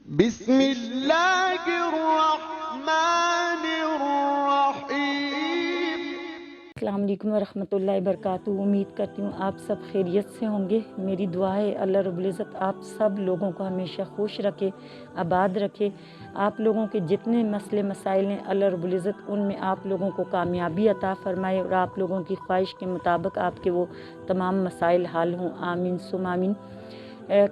بسم اللہ الرحمن الرحیم۔ السلام علیکم ورحمۃ اللہ وبرکاتہ۔ امید کرتی ہوں آپ سب خیریت سے ہوں گے۔ میری دعا ہے اللہ رب العزت آپ سب لوگوں کو ہمیشہ خوش رکھے، آباد رکھے۔ آپ لوگوں کے جتنے مسئلے مسائل ہیں اللہ رب العزت ان میں آپ لوگوں کو کامیابی عطا فرمائے اور آپ لوگوں کی خواہش کے مطابق آپ کے وہ تمام مسائل حل ہوں، آمین ثم آمین۔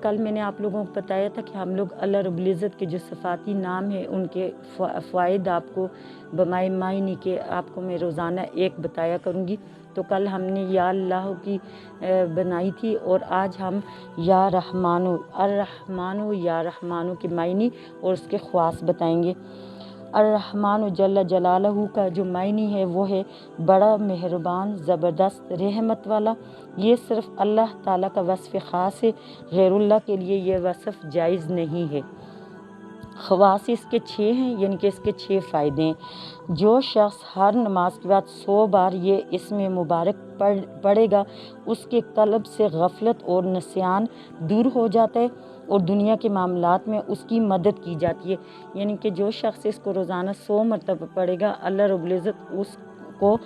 کل میں نے آپ لوگوں کو بتایا تھا کہ ہم لوگ اللہ رب العزت کے جو صفاتی نام ہیں ان کے فوائد آپ کو بمائے معنی کے آپ کو میں روزانہ ایک بتایا کروں گی۔ تو کل ہم نے یا اللہ کی بنائی تھی اور آج ہم یا رحمانو الرحمانو یا رحمانو کے معنی اور اس کے خواص بتائیں گے۔ الرحمن جل جلالہ کا جو معنی ہے وہ ہے بڑا مہربان، زبردست، رحمت والا۔ یہ صرف اللہ تعالیٰ کا وصف خاص ہے، غیر اللہ کے لیے یہ وصف جائز نہیں ہے۔ خواص اس کے 6 ہیں، یعنی کہ اس کے 6 فائدے ہیں۔ جو شخص ہر نماز کے بعد 100 بار یہ اسم مبارک پڑھے گا اس کے قلب سے غفلت اور نسیان دور ہو جاتا ہے اور دنیا کے معاملات میں اس کی مدد کی جاتی ہے۔ یعنی کہ جو شخص اس کو روزانہ 100 مرتبہ پڑھے گا اللہ رب العزت اس کو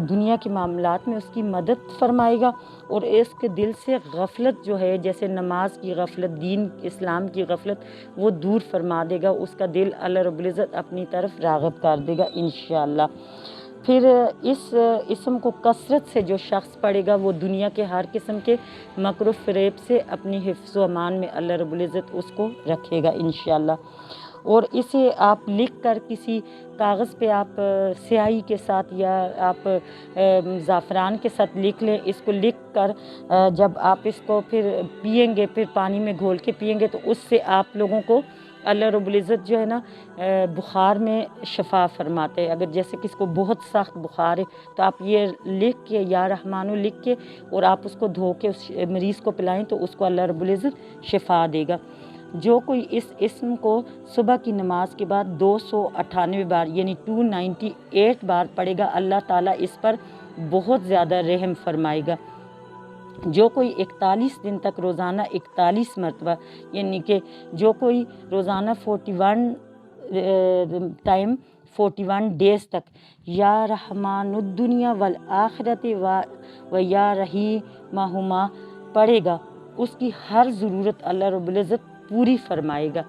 دنیا کے معاملات میں اس کی مدد فرمائے گا اور اس کے دل سے غفلت جو ہے، جیسے نماز کی غفلت، دین اسلام کی غفلت، وہ دور فرما دے گا۔ اس کا دل اللہ رب العزت اپنی طرف راغب کر دے گا انشاءاللہ۔ پھر اس اسم کو کثرت سے جو شخص پڑھے گا وہ دنیا کے ہر قسم کے مکر و فریب سے اپنی حفظ و امان میں اللہ رب العزت اس کو رکھے گا انشاءاللہ۔ اور اسے آپ لکھ کر کسی کاغذ پہ آپ سیاہی کے ساتھ یا آپ زعفران کے ساتھ لکھ لیں۔ اس کو لکھ کر جب آپ اس کو پھر پئیں گے، پھر پانی میں گھول کے پئیں گے تو اس سے آپ لوگوں کو اللہ رب العزت جو ہے نا بخار میں شفا فرماتے ہیں۔ اگر جیسے کسی کو بہت سخت بخار ہے تو آپ یہ لکھ کے یا رحمانو لکھ کے اور آپ اس کو دھو کے اس مریض کو پلائیں تو اس کو اللہ رب العزت شفا دے گا۔ جو کوئی اس اسم کو صبح کی نماز کے بعد 298 بار یعنی 298 بار پڑھے گا اللہ تعالیٰ اس پر بہت زیادہ رحم فرمائے گا۔ جو کوئی 41 دن تک روزانہ 41 مرتبہ یعنی کہ جو کوئی روزانہ 41 ڈیز تک یا رحمان الدنیا والآخرت و یا رحیمہما پڑھے گا اس کی ہر ضرورت اللہ رب العزت پوری فرمائے گا۔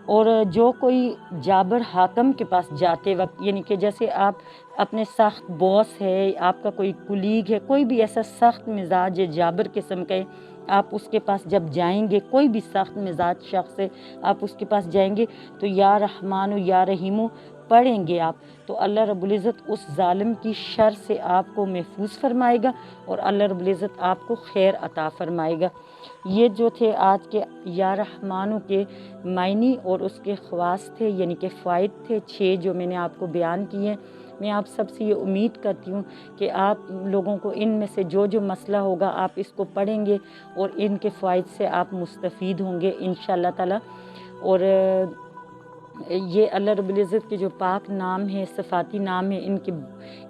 اور جو کوئی جابر حاکم کے پاس جاتے وقت یعنی کہ جیسے آپ اپنے سخت باس ہے، آپ کا کوئی کولیگ ہے، کوئی بھی ایسا سخت مزاج ہے، جابر قسم کا ہے، آپ اس کے پاس جب جائیں گے، کوئی بھی سخت مزاج شخص ہے آپ اس کے پاس جائیں گے تو یا رحمان و یا رحیم پڑھیں گے آپ تو اللہ رب العزت اس ظالم کی شر سے آپ کو محفوظ فرمائے گا اور اللہ رب العزت آپ کو خیر عطا فرمائے گا۔ یہ جو تھے آج کے یا رحمانو کے معنی اور اس کے خواص تھے، یعنی کہ فوائد تھے 6 جو میں نے آپ کو بیان کیے۔ میں آپ سب سے یہ امید کرتی ہوں کہ آپ لوگوں کو ان میں سے جو جو مسئلہ ہوگا آپ اس کو پڑھیں گے اور ان کے فوائد سے آپ مستفید ہوں گے انشاءاللہ تعالی۔ اور یہ اللہ رب العزت کے جو پاک نام ہیں، صفاتی نام ہیں،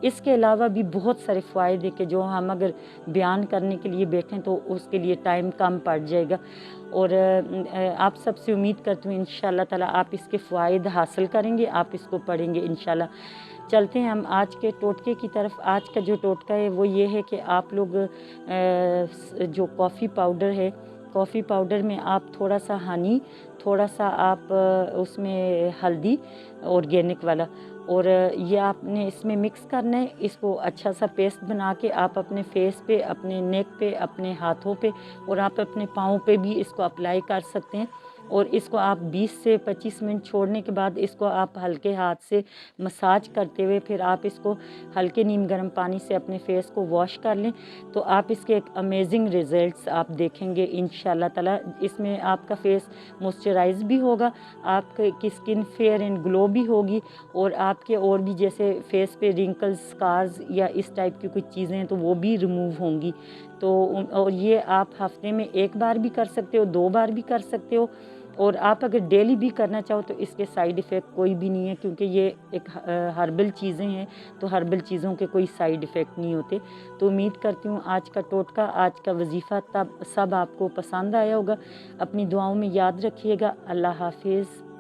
اس کے علاوہ بھی بہت سارے فوائد ہیں کہ جو ہم اگر بیان کرنے کے لیے بیٹھیں تو اس کے لیے ٹائم کم پڑ جائے گا۔ اور آپ سب سے امید کرتی ہوں انشاءاللہ تعالی آپ اس کے فوائد حاصل کریں گے، آپ اس کو پڑھیں گے انشاءاللہ۔ چلتے ہیں ہم آج کے ٹوٹکے کی طرف۔ آج کا جو ٹوٹکا ہے وہ یہ ہے کہ آپ لوگ جو کافی پاؤڈر ہے، کافی پاؤڈر میں آپ تھوڑا سا ہنی، تھوڑا سا آپ اس میں ہلدی آرگینک والا اور یہ آپ نے اس میں مکس کرنا ہے۔ اس کو اچھا سا پیسٹ بنا کے آپ اپنے فیس پہ، اپنے نیک پہ، اپنے ہاتھوں پہ اور آپ اپنے پاؤں پہ بھی اس کو اپلائی کر سکتے ہیں اور اس کو آپ 20 سے 25 منٹ چھوڑنے کے بعد اس کو آپ ہلکے ہاتھ سے مساج کرتے ہوئے پھر آپ اس کو ہلکے نیم گرم پانی سے اپنے فیس کو واش کر لیں تو آپ اس کے ایک امیزنگ ریزلٹس آپ دیکھیں گے انشاءاللہ تعالی۔ اس میں آپ کا فیس موئسچرائز بھی ہوگا، آپ کی اسکن فیئر اینڈ گلو بھی ہوگی اور آپ کے اور بھی جیسے فیس پہ رنکلز، سکارز یا اس ٹائپ کی کچھ چیزیں ہیں تو وہ بھی ریموو ہوں گی۔ تو اور یہ آپ ہفتے میں 1 بار بھی کر سکتے ہو، 2 بار بھی کر سکتے ہو اور آپ اگر ڈیلی بھی کرنا چاہو تو اس کے سائیڈ ایفیکٹ کوئی بھی نہیں ہے، کیونکہ یہ ایک ہربل چیزیں ہیں، تو ہربل چیزوں کے کوئی سائیڈ ایفیکٹ نہیں ہوتے۔ تو امید کرتی ہوں آج کا ٹوٹکا، آج کا وظیفہ سب آپ کو پسند آیا ہوگا۔ اپنی دعاؤں میں یاد رکھیے گا۔ اللہ حافظ۔